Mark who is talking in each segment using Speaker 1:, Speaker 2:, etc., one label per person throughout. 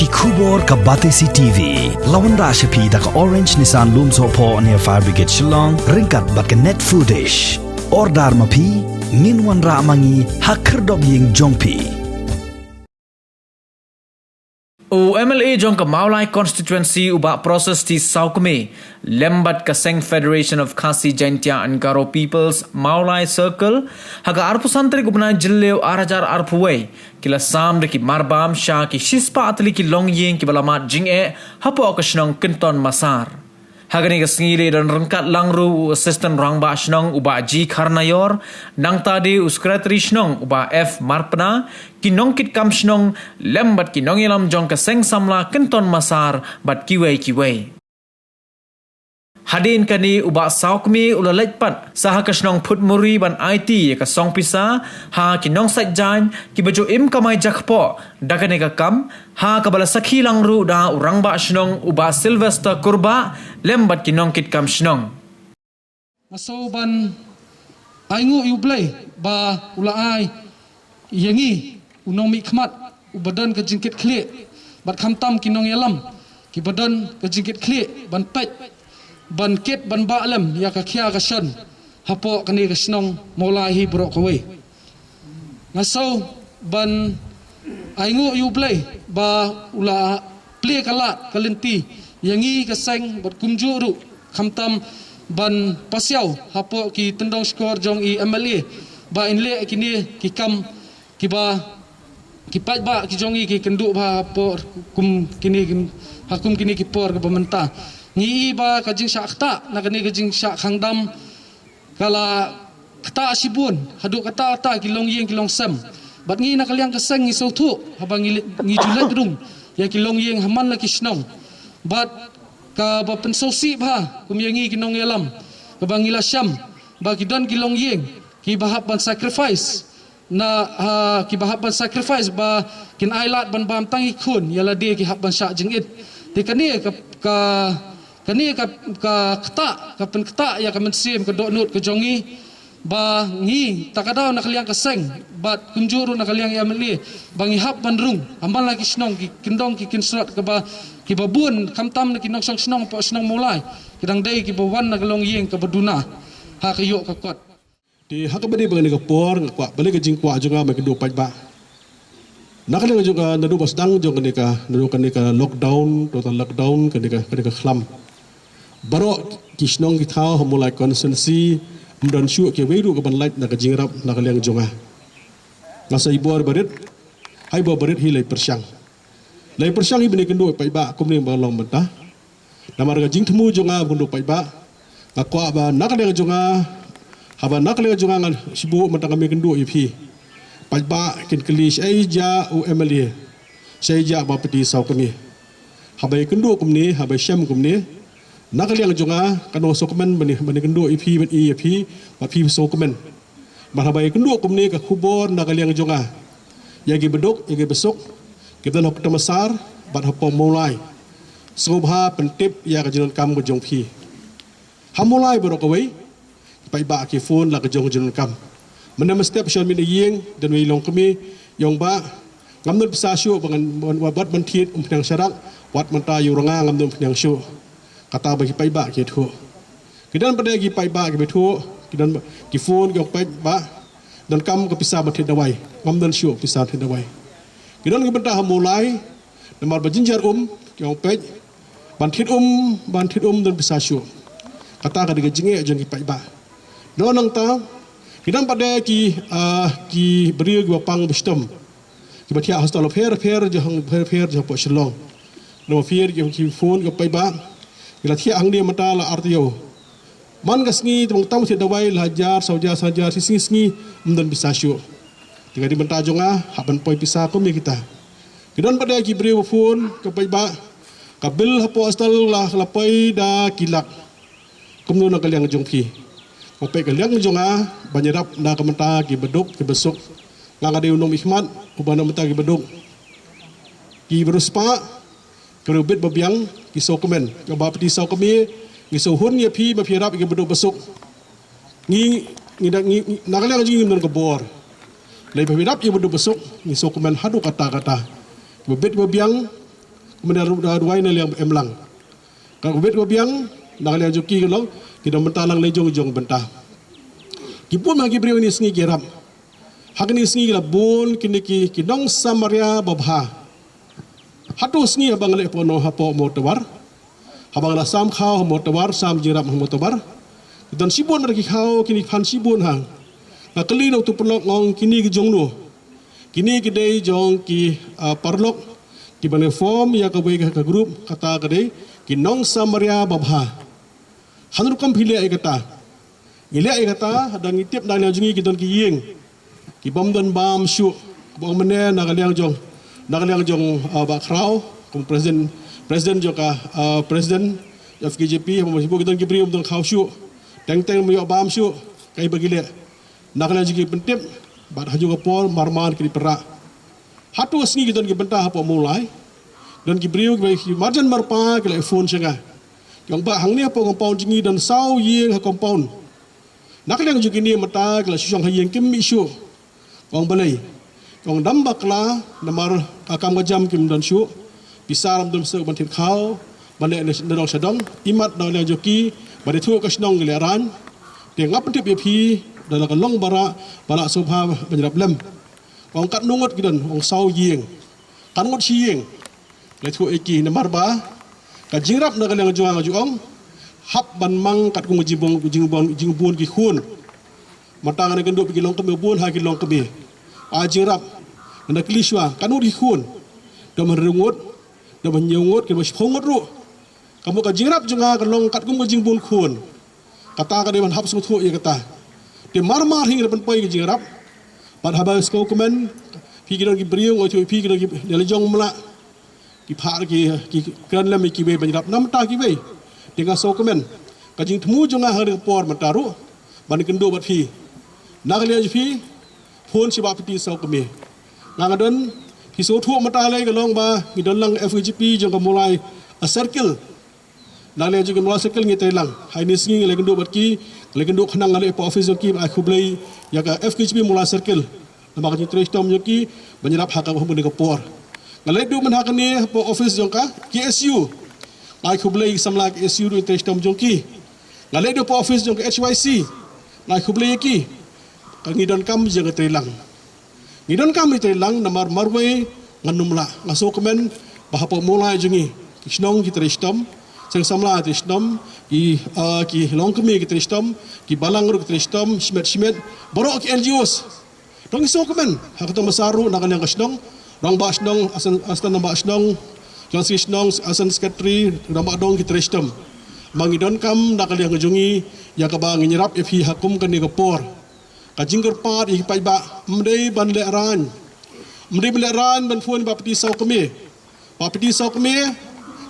Speaker 1: Kubor ka Batesi TV. Lawan Rashapi da ka Orange Nissan Lumso po near Fire Brigade Shillong. Ringkat bat ka net foodish. Ordar mapi. Minwan ra mangi hakerdog ying jongpi.
Speaker 2: O MLA jong ka Maulai constituency uba proses ti Saukme lembat ka Seng Federation of Khasi Jaintia and Garo Peoples Maulai Circle haga arpu santri gubna jilleu arajar arpuwei kila sam de ki marbam sha ki shispa atli ki longyeng ki balamat jinge hapo okasnong kinton masar hagani ka singile dan rengkat langru assistant rangba shnong uba G Kharnayor nang tadi secretary shnong uba F Marpna kinong kit kam shnong lembat kinong ilam jong ka seng samla kinton masar bat kiwei hadin kani uba saukmi ulalajpat saha kasnong phutmuri ban IT ka song pisa ha kinong sajjan ki bajo im kamai jakpo dagane ka kam ha kabala sakhi langru da urangba shnong uba Sylvester Kurba lembat kinong kit kam shnong
Speaker 3: maso ban aingu yublai ba ulai yangi unong mikmat ubadan ka jingkit khle bat khamtam kinong yalam ki badan ka jingkit khle ban pet ban ket ban ba'lam ya ka khia ka shan hapo kani ka snong molai hi bro ko we ngaso ban aingu yublai ba ula ple kala kalenti yangi ka seng bat kumjuru khamtam ban pasiau hapo ki tendong skor jong i MLA ba inle kini ki kam ki ba ki pat ba ki jong i ki kendu ba por kum kini hakum kini ki por ke pemerintah ngi ba kajing syakta na kani kajing syak khangdam kala kata sibun hadu kata kilong yeng kilong sem bat ngi na kaliang kaseng ngi sautu habang ngi julat rung ya kilong yeng haman la kisnong bat ka ba pensosi ba kumyangi kinong yalam ka bangila syam ba kidan kilong yeng ki bahap ban sacrifice na ki bahap ban sacrifice ba kin ailat ban bam tangi khun yala de ki hap ban syak jingit ti kani ka kani ka kata ka pen kata ya ka mensim ka donut ka jongi ba ngi takadaw na kaliang kaseng bat kunjuru na kaliang yamli bangi hap bandrung ambal lagi snong ki kindong ki kinsrat ka ba ki babun kamtam na kinong snong po snong mulai kidang dai ki bawan na kalong yeng ka baduna ha kayo ka kot
Speaker 4: di hak bade bang ni ka por kwa bale ka jingkwa jonga ma kedo pajba nakale jonga nadu basdang jonga ni ka nadu kan ni ka lockdown total lockdown kan ni ka khlam baro kisnong kitau mulai konsensi mdan syu ke weiru ke banlait na ka jingrap na ka liang jonga ngasa ibor barit hai bo barit hi lai persyang hi bini kendo pai ba kum ni balong mentah namar ka jing themu jonga bundu pai ba ngakwa ba na ka liang jonga haba na ka liang jonga ngan sibu mentang kami kendo ipi pai ba kin klis ai ja u MLA sai ja ba peti sau kami haba kendo kum ni haba syam kum ni nakaliang jonga kano sokomen bani kendo ipi ban ipi ba pi sokomen marhabai kendo kumni ka khubor nakaliang jonga yagi bedok yagi besok kita nak temasar bat hapo mulai sobha pentip ya ka jinon kam ko jong pi hamulai borokawai pai ba ki phone la ka jong jinon kam menam step shon mi yeng dan wi long kami yong ba ngamnut bisa syu bangan wabat bantit umpang syarak wat menta yuranga ngamnut yang syu kata bagi pai ba ke thu kidan pada gi pai ba ke bethu kidan ki phone ke pai ba dan kam ke pisah bathit dawai ngam dan syu pisah thit dawai kidan ke bentah mulai namar bajinjar ke pai banthit dan pisah syu kata ka diga jinge jong ki pai ba do nang ta kidan pada ki beri ki bapang bestem ki bathia hostel fair jong po shlong no fair ki phone ke pai ba bila thia ang dia mata la artio man gasngi tong tam thia dawai lajar saja singi mdan bisa syu tiga di menta jonga haban poi bisa ko mi kita kidan pada ki bre phone ke pai ba kabil hapo astal la lapai da kilak kumno na kaliang jong pi ope kaliang jonga banyarap na kamenta ki beduk ki besuk nganga de unom ihmat ubana menta ki beduk ki beruspa kerubit babiang kiso komen ke bapti sau kami ngiso hun ye pi ma pirap ke beduk besuk ngi nakaliang jing non ke bor lai pirap ye beduk besuk ngiso komen hadu kata bebet babiang kemudian ruai na liang emlang ka wet go biang na liang joki gelong kita mentalang lejong jong bentah kipun magi brio ni sngi gerap hakni sngi la bon kiniki kinong samaria babha hatu sngi abang le pono hapo motawar habang la sam khao motawar sam jirap motawar dan sibon mereka khao kini phan sibon hang kali no tu perlok ngong kini ki jong no kini ki dei jong ki perlok ki bane form ya ka ka group kata ka dei ki nong samaria babha hanru kam phile ai kata ile ai kata dan ngitip dan yang jungi ki don ki yeng ki bom don bam shu bom mene na kaliang jong ba krau kum presiden joka presiden FKJP mo sibo ki don ki prium don khau shu teng mo yo bam shu kai bagile nakala jigi pentip bat haju kapol marman kini perak hatu asngi kita ki bentah apa mulai dan ki beriu ki marjan marpa ki phone senga yang ba hang ni apa compound jingi dan sau yeng ha compound nakala jigi ni mata ki susong ha yeng kim isu ong balai ong dam bakla namar akam gajam kim dan shu pisaram dum se bantit khau bane ne dong sedong imat dong le joki bade thu ka snong geleran te ngap pentip pi dalam kalong bara subha banjirap lem ong kat nungot gidan ong sau yeng kan ngot sieng le thu eki namar ba ka jingrap na kalang juang juong hap ban mang kat kung jingbon ki khun matang na gendo pi long kebe bon ha ki long kebe a jingrap na kliswa kan uri khun do merungut do menyungut ke mas phongot ru kamu ka jingrap junga kalong kat kung jingbon khun kata ka de man hap su thu ye kata dia marmar hingga depan poi ke jingrap pad habang sko komen pi ki ki briung oi pi ki le jong mla ki phar ki kan lam ki be jingrap nam ta ki be dengan so komen ka jing thmu jonga har por mataru ban kendo bat pi nak le pi phone si ba pi so kome ngadon pi so thu mata le ka long ba ki don lang FGP jong ka mulai a circle nak le jong mulai circle ngi telang hai ni singi le kendo bat ki lekin duk khnang ale po office joki ai khublei ya ka FKHB mula circle nama ka tristom joki banjirap hak ka bune ka por ngalai du man hak ni po office jongka KSU ai khublei samla KSU du tristom joki ngalai du po office jongka HYC ai khublei ki ka ngidon kam jeng trilang ngidon kam trilang namar marwe nganumla ngaso komen bahapo mulai jongi kisnong ki tristom sang samla tristom ki longkemi ki tristom ki balangru ki tristom smet borok ki NGOs dong iso komen hak to masaru nakan yang kasnong dong ba snong asan namba snong jong si snong asan secretary namba dong ki tristom mangidon kam nakal yang jungi ya ka ba nginyarap efi hakum kan ni kapor ka jingger pat i pai ba mdei ban le ran ban fuan ba peti sau kemi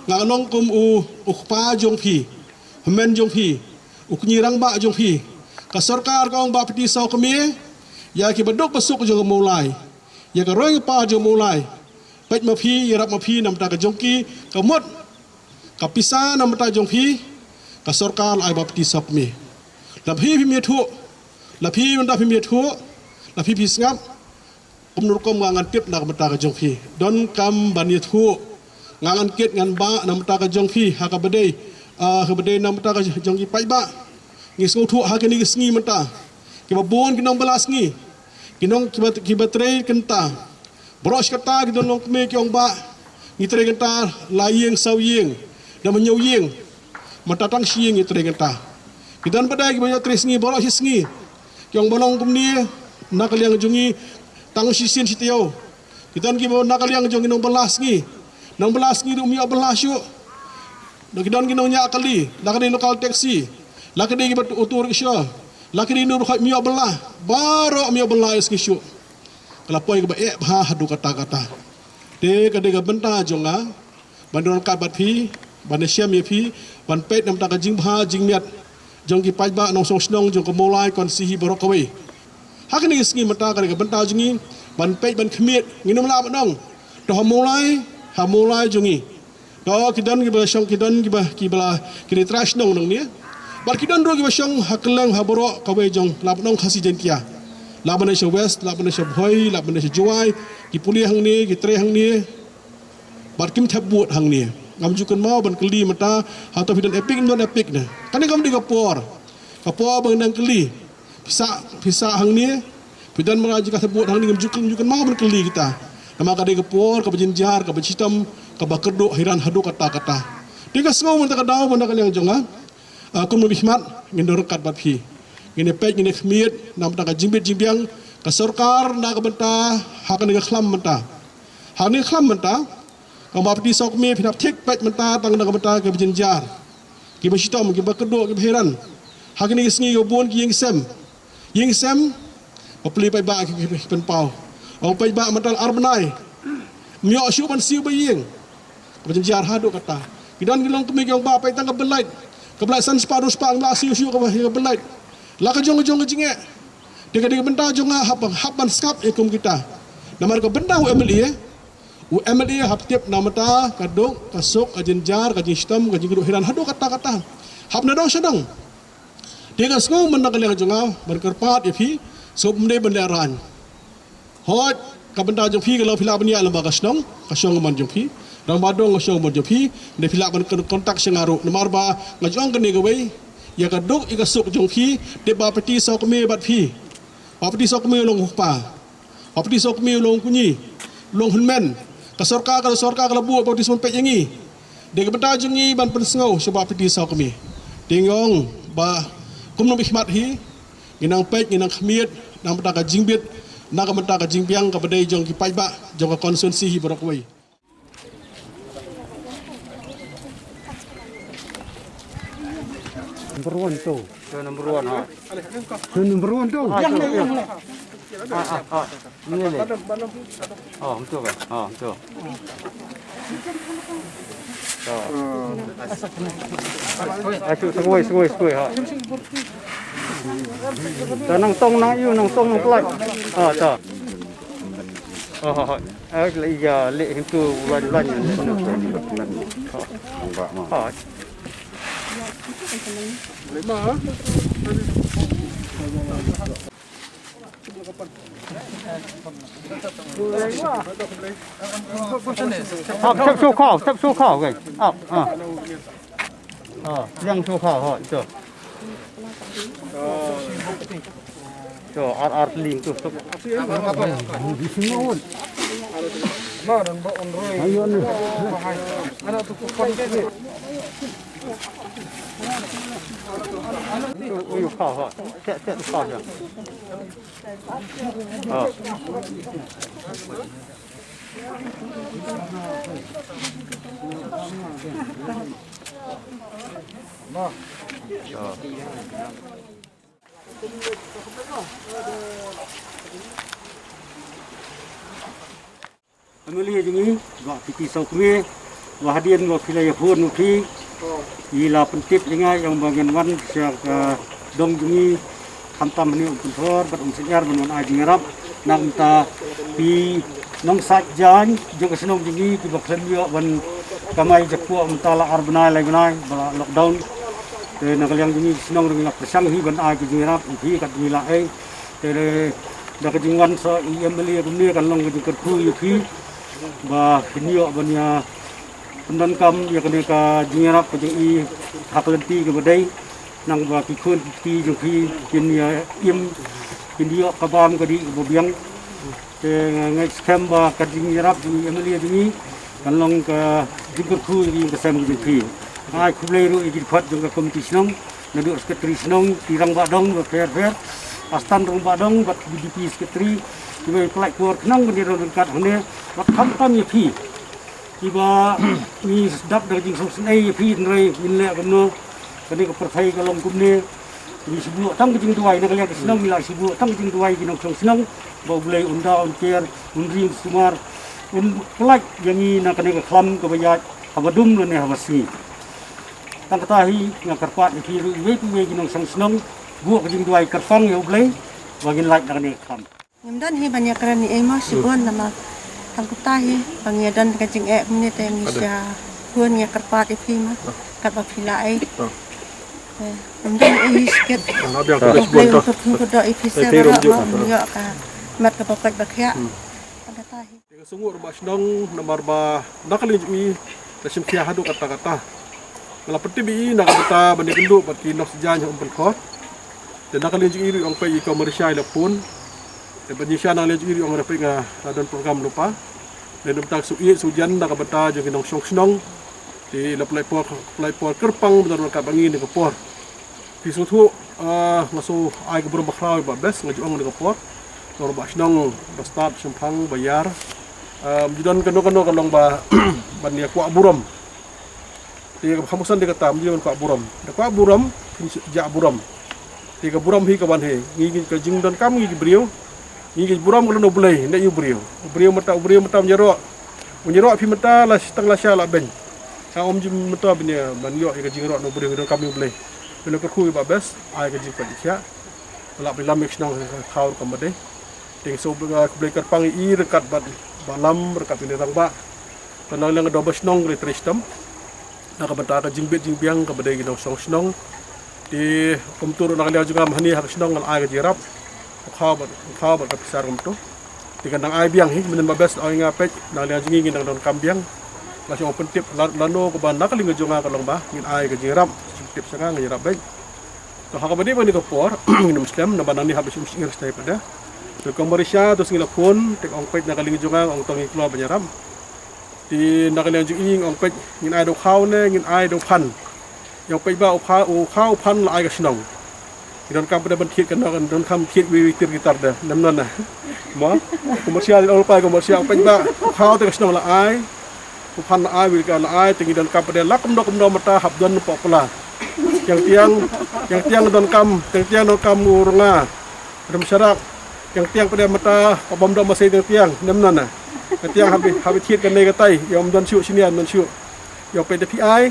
Speaker 4: ngalong kum u pa jong phi men jong phi u kunyirang ba jong phi ka sarkar ka ong ba peti sau kami ya ki badok pasuk jong mulai ya ka roi pa jong mulai pet ma phi ya rap ma phi nam ta ka jong ki ka mot ka pisa nam ta jong phi ka sarkar ai ba peti sau kami la phi mi thu la phi man da phi mi thu la phi ngap nur kom ngangan tip nak mata ka jong phi don kam ban ye thu ngangan ket ngan ba nam ta ka jong phi ha ka bedei kebedai nam ta ka jong ki pai ba ngi so thu ha kini sngi mata ki ba bon ki nong balas ngi ki nong ki ba tre kenta bros kata ki don long me ki ong ba ngi tre kenta la yeng sau yeng da menyau yeng mata tang sieng ngi tre kenta ki don badai ki ba tre sngi boros sngi ki ong bolong kum ni nakal yang jongi tang sisin sitio ki don ki ba nakal yang jongi nong balas ngi du mi balas yo Nakidon ginong nya kali, lakadi lokal taxi, lakadi gibat utur isya, lakadi nur khat mio belah, baro mio belah is kisyu. Kalapoi giba bha hadu kata-kata. De kade ga benta jonga, bandon ka bat phi, ban syam ye phi, ban pet nam ta ka jing bha jing miat. Jong ki pai ba nong song snong jong ko molai kon sihi baro kawe. Hakani isngi mata ka ga benta jongi, ban pet ban khmiet, nginum la nong. To ha molai jongi. Do kidan giba syong kidan giba kibla kini trash nong nong ni bar kidan ro giba syong haklang haboro kawe jong lab nong khasi jentia labane sya west labane sya bhoi labane sya juai ki puli hang ni ki tre hang ni bat kim thap buat hang ni ngam jukan mau ban keli mata atau bidan epic non epic na kan ngam di kapor bang nang keli pisa hang ni bidan mengaji ka buat hang ni ngam jukan mau ban keli kita nama ka di kapor ka bejinjar ka becistam ka bakerdo hiran hadu kata tiga semua mata ka daw ban ka yang jonga kun mabihmat ngindor kat bat phi ngine pej ngine khmiet nam ta ka jimbit jimbiang ka sarkar na ka benta hak ni ka khlam menta hak ni khlam menta ka bapti sok me phinap thik pej menta tang na ka benta ka bejinjar ki besitom ki bakerdo ki hiran hak ni sngi go bon ki ying sem papli pai ba ki pen pau au pai ba mental arbenai myo syu ban siu ba ying bejinjar hadu kata kidan gilong kemi ki ba pai tang ka belait san separuh la siu ka belait la ka jong jinge dia benta jonga hapan skap ekum kita namar ka benta UMLE hap tiap namata kadok kasuk kajenjar kajin sistem kajin guru hiran hadu kata hap na dong sedang dia ka sngo men ka leng jonga berkerpat ya phi sob mde bendaran hot ka benta jong phi ka lo phila bania lembaga snong ka syong man jong phi rang badong ka syong man jong phi de phila ban kontak sengaru namar ba ngajong kene ka wei ya kadok ikasuk jong phi de ba peti sok me bat phi Papdi sok mi long pa. Papdi sok mi long kunyi. Long hunmen. Ka sorka kalau buat papdi son pek yangi. De ka benta jungi ban pen sngau sebab papdi sok mi. Tingong ba kum no bihmat hi. Ginang pek ginang khmiet nang benta ka jingbit na ka benta ka jingpiang ka bedai jong ki pai ba jong ka konsumsi hi borok wei.
Speaker 5: Number one tu. Number one ha. Number one tu. Yang ni. Ni ni. Oh, betul kan? Oh, betul. Acu segoi ha. Nang tong nang yu nang tong nang pelai. Ah, tak. Oh, ya lek itu wan-wan yang sana. Nampak mah.
Speaker 4: Lima.
Speaker 5: Thấp số khảo vậy. Yang số khảo họ cho. Cho art link tu. Di sini pun. Mana nak on roy. Ayo ni. Ada tu kupon ni. Ui khảo họ. Sẽ khảo chưa? Amili jengi, gak titi saukwe, wahdian gak filaya pun nuki, ila pentip jengai yang bagian wan siak dong jengi, hantam ni umpur berumsenyar menon aji ngarap, nang ta pi nong sajjan juga senong jengi tiba kelio wan kamai jakua mentala arbenai lai benai bala lockdown, nak yang jengi senong dengan persang hi ban aji ngarap hi kat nila dah kejingan so Amili kumni kan long kejing kerku yuki. Bah kenyo banya pendan kam ya kene ka jingerap ke i haklenti ke badai nang ba ki khun ti jong ki kin ya im kin dio ka bam ka di bobiang te ngai scam ba ka jingerap ji Amili ji kan long ka jingkur khu ji ka sam ji ki ai khulei ru i phat jong ka komiti snong na du sekretari snong tirang ba dong ba fer astan rong ba dong ba BDP sekretari Ibu pelak keluar kenang bendera dekat hanya wakam tam ya pi. Iba ni sedap dari jing sosnai ya pi nrai minlek kena kena kepercayai kalau kumne ni sebuah tang jing tuai nak lihat senang mila sebuah tang jing tuai kinong senang bau bulai unda uncer undri sumar pelak yang ni nak kena kelam kebayat abadum lene hawasi. Tang ketahi nak kerpat ya pi ibu kinong senang buat jing tuai kerfang ya bulai bagian like nak kena kelam.
Speaker 6: Yamdan hi banyak kerani ema sibon nama tangkutahi bangiadan kajing ni tem nisya huan ya kerpat ipi ma kata filai yamdan hi sket untuk kuda ipi sebara ma ya ka mat ka papat bakya pada tahi.
Speaker 4: Dengan sungguh rumah senang nomor ba nakali jui dasim kia hadu kata-kata. Kalau peti bi nak beta bani kenduk bagi nok sejan yang berkhot. Dan nakali jui orang pai komersial pun. Dan penyisian nakali jui orang rapi dan program lupa. Dan beta sujan nak beta jadi nong senang. Di lapai por kerpang betul kat bangin di kepor. Di suatu masuk air keberum baklau babes ngajuang di kepor. Orang senang start sempang bayar. Jidan keno kalong ba bania kuak buram. Dia kamusan dia kata jidan kuak buram. Dia kuak buram jak buram. Dia buram hi kawan he. Ngi ke jing dan kam ngi brio. Ngi buram kalau no boleh ndak yu brio. Brio mata menjerok. Menjerok pi mata la setengah sya la ben. Sa om jim mata bania banyo ke jing rok no brio dan kam yu boleh. Bila kerkui ba bes ai ke jing pa dia. La bila mix nang khaur kamade. Ting so boleh kerpang i rekat bad balam rekat ini tang ba. Tanang lang do bas nong re tristam. Nak benta ka jingbet jingbiang ka badai ginong song snong. Di kumtur nak lihat juga mahani hak snong ngal ai ka jirap. Khaw ba ka pisar kumtu. Di kandang ai biang hi menen babes ai ngapet nak lihat jingi ginang don kambiang. Langsung open tip lano ko ba nakali ngajonga ka long ba ngin ai ka jirap. Tip sanga ngirap baik. To hak badi bani ko por nginum muslim na banani habis ngir stay pada. To komerisya to singila pun tek ong pet nakali ngajonga ong tongi klo banyaram. Di nakalian ju ing ong pet ngin ai do khaw ne ngin ai do pan. Yang pet ba khaw pan la ai ka snong. Don kam pada bentit kan don kam kit wi tir gitar dah. Namnan nah. Mo komersial ol pai komersial pet ba khaw te ka snong la ai. Pan la ai wi ka la ai tingi don kam pada lakum do mata habdon popula. Yang tiang don kam urunga. Ada masyarakat yang tiang pada mata obam do masai tiang namnan nah. Tiang habis tiet kan negatai yang don siu sini don siu. Yang pada PI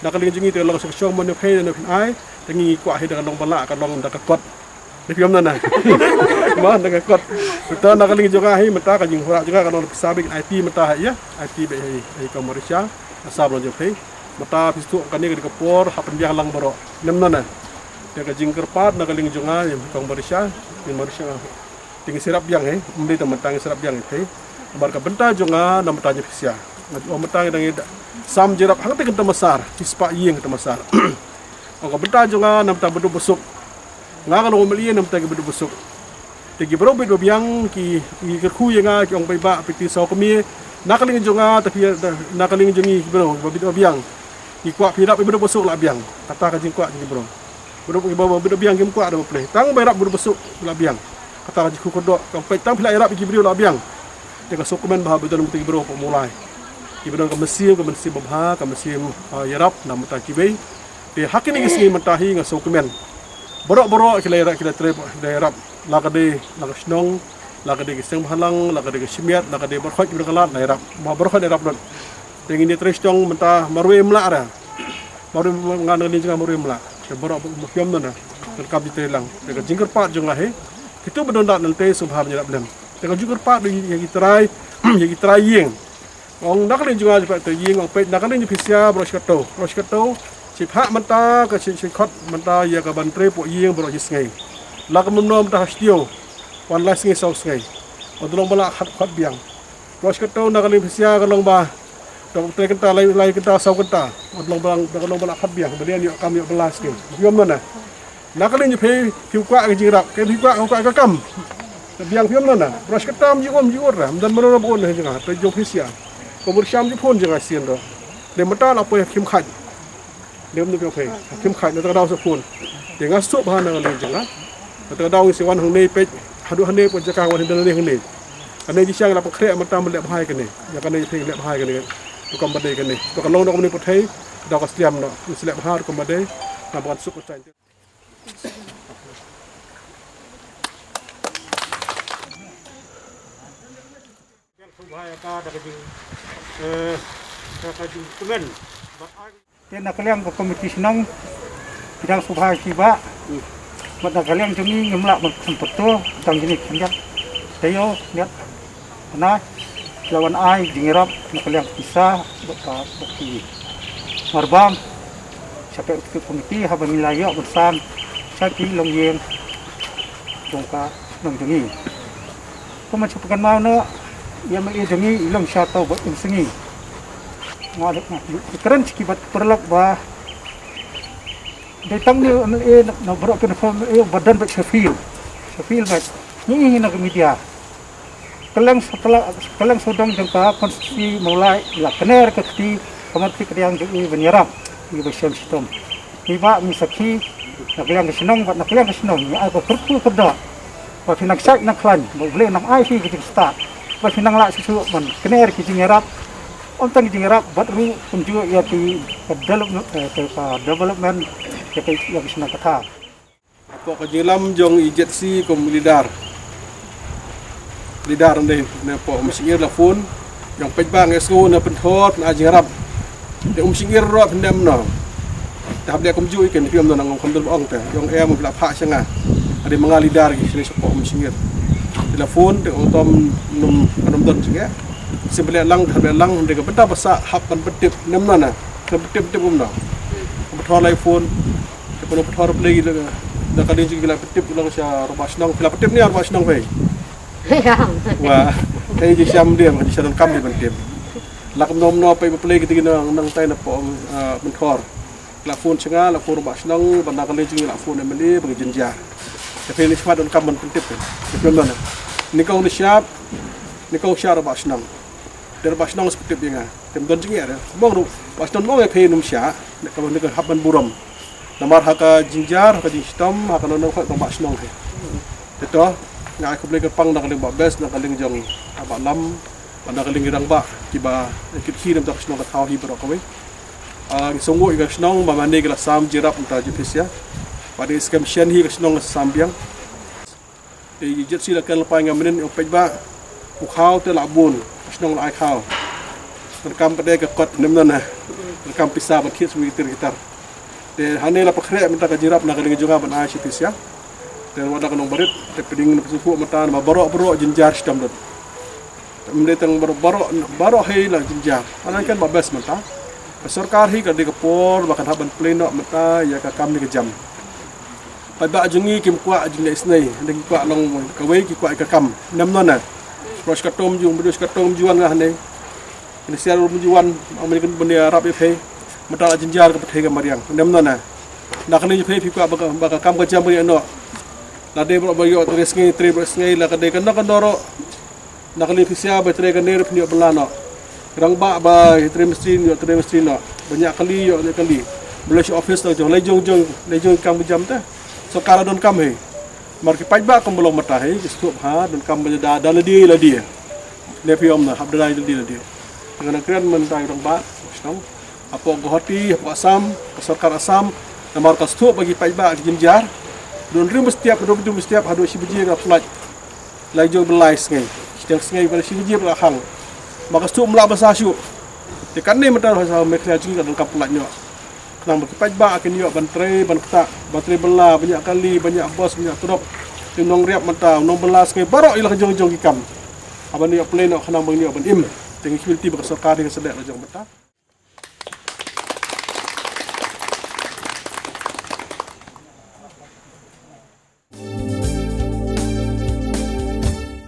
Speaker 4: nak kali jengi tu long seksong mon pay dan PI tengi kuat dengan long balak kan long dak kot. Di film nana. Mah dak kot. Betul nak kali juga hi mata kan jing horak juga kan long sabik IT mata ya. IT be hi komersial asal long pay. Mata pistu kan ni di kepor hapen dia lang baro. Namna. Dia ka jing kerpat nak kali juga yang komersial tinggi sirap biang membeli teman sirap biang he. Barka benta jonga na matanya fisia. Ngatu matang dangi sam jerap hang te kenta masar, kispa yeng kenta masar. Ong benta jonga na mata bedu busuk. Nga kalau meli na mata bedu busuk. Tegi bro bedu biang ki kerku yenga ki ong baiba piti saw kami nakaling jonga tapi nakaling jongi bro bedu biang. Ki kuak pirap bedu busuk la biang. Kata ka jing kuak jing bro. Bedu biang kim kuak ada play. Tang bairap bedu busuk la biang. Kata ka jing kodok kang pai tang pila irap ki brio la biang. Dia sukumen bahwa betul betul bro pemulai. Ibadah kemesim babha kemesim yarap nama takibai. Dia hak ini kisni mentahi ngan sukumen. Borok kita trip yarap lagade lagasnong lagade kiseng halang lagade kisimiat lagade berkhot ibadah kalat yarap. Mau berkhot yarap don. Dengan ini teristong mentah marwe mla ada. Baru ngan ini juga marwe mla. Borok mukiam don. Terkap di telang. Dengan jingkar pat jong lahe. Itu berdondak nanti subhan yarap lem. Dengan juga part yang kita try yeng. Orang nak ni juga cepat yeng. Orang pet nak ni pisia broskato cipha mata ke cikot mata ya ke bantre po yeng broskai. Lak menom dah stio. Wan las ngai saus ngai. Odolong bala hat biang. Broskato nak ni pisia kalong ba. Dok tre kenta lai kenta sau kenta. Odolong bala hat biang. Belian yo kami yo belas ke. Biom mana? Nak ni pe piu kwa ke jirap. Ke piu kwa ke kam. Biang film mana? Pras ketam jiwar dah. Dan mana pun dah jangan. Terjauh fisia. Komersial pun jangan sian dah. Dia mata apa yang kim khat. Dia mesti apa? Kim khat nanti kadau sepun. Dia ngasuk bahan dengan dia jangan. Nanti kadau sewan hang pej. Hadu hang pun cakap wan hang ni. Karena di siang lapang krek mata melek bahai kene. Yang kene pej lek bahai kene. Tukam badai kene. Tukam long dok ni putai. Dok setiam dah. Selek bahar tukam badai. Nampak suk putai.
Speaker 5: Bahaya ka da kajing kemen. Dia nak kalian ke komiti senang bidang subhaya kiba. Mat nak kalian jemi ngemlak sempet tu tang jenis kenyak. Tayo lihat na lawan ai jingirap nak kalian pisah bukti. Marbam sampai ke komiti haban wilayah bersam saki long yeng dongka long jengi. Kau macam pekan mau nak ia mai dengi ilang syatau buat sengi ngadek keren sekibat perlak ba datang ni na berak kena form badan baik Sheffield baik ni nak media kelang sodong jangka konstitusi mulai la kener keti kementerian kedang jadi benyarap di bersih sistem tiba misaki nak kelang kesenong buat nak kelang kesenong ni aku perlu kerja buat nak sak nak klan boleh nak ai fi kita start buat nak la sesuatu man kener kita nyarap ontang kita nyarap buat ru tunjuk ya di development kita yang senang kata
Speaker 4: apa kejelam jong agensi kom lidar ni na po msingir la phone yang pejbang esku na penthot na ajirap de msingir ro pendem no tahap dia komju ikan film no nang kondol ong te yang em la pha changa ada mengalidar gi sini po msingir telefon de otom num don singa sebele lang de ka benda basa hap ban betip nem na betip no thor lai phone de ko thor play da ka din la betip lang sya robas nang la betip ni robas nang ve wah kayak di siam dia di siam kam di bentim lak nom no pe play gitu nang tai na po mentor la phone chenga la phone bas nang banda ka lejing la phone meli bagi jenja tapi ni smart on kam bentim itu mana ni kau ni siap ni kau syar bas nang der bas nang seperti binga tem don jingi ada mong ru bas nang mo pe num sya ne ka ni ka haban buram namar haka jinjar ka di sistem haka no ka bas nang itu nga aku boleh kepang nak kaling bes nak kaling jong abak lam nak kaling girang ba kiba kit tak senong tahu hi berok kau sungguh ikan senong bamane gila sam jirap untuk jepis ya pada skam shen hi senong sam biang di jet sila kan lepai ngamenin opej ba ukau te labun senong lai kau rekam pada ke kot nemna rekam pisah bakit suwitir gitar de hane la pakre minta ka jirap nak kaling jonga ban ai jepis ya dan wadah kanong barit tepeding na pasuko mata na barok jenjar sistem dot mendetang barok hei la jenjar anan kan babes mata sarkar hi ka de kapor bakan haban pleno mata ya ka kam ni ke jam pada jungi kim kwa jing isnai deng kwa long kawai ki kwa ka kam nam non na pros katom jung bedus katom juan lah ne ini siar juan amerikan benda arab pe mata jenjar ka pethai ka mariang nam non na nak ni pe pi kwa baka kam ka jam beri no lade bro bayo tres ngai la kade kan doro nakali fisia ba tre kan ner pni belano rang ba tre mesti no banyak kali boleh office tu jong lejong kam jam ta so kala don kam he mar ki paj ba kam belum mata he stop ha don kam da la dia ne piom na habdai la dia dengan keren mentai rang ba stong apa gohati apa asam sarkar asam namar ka stop bagi paj ba jinjar don rim setiap hado si biji ka flight lai jong belai sengai pada si biji la hang maka stu mla basa syu te kan ne mata sa mekla jing ka ka flight nyo kenang bagi paj ba akin yo ban kata baterai bela banyak kali banyak bos banyak truk nong riap mata nong bela sengai barok ila jong ikam aban yo plane no kenang bang yo ban im tengi kilti ba sarkar ni sedek la jong mata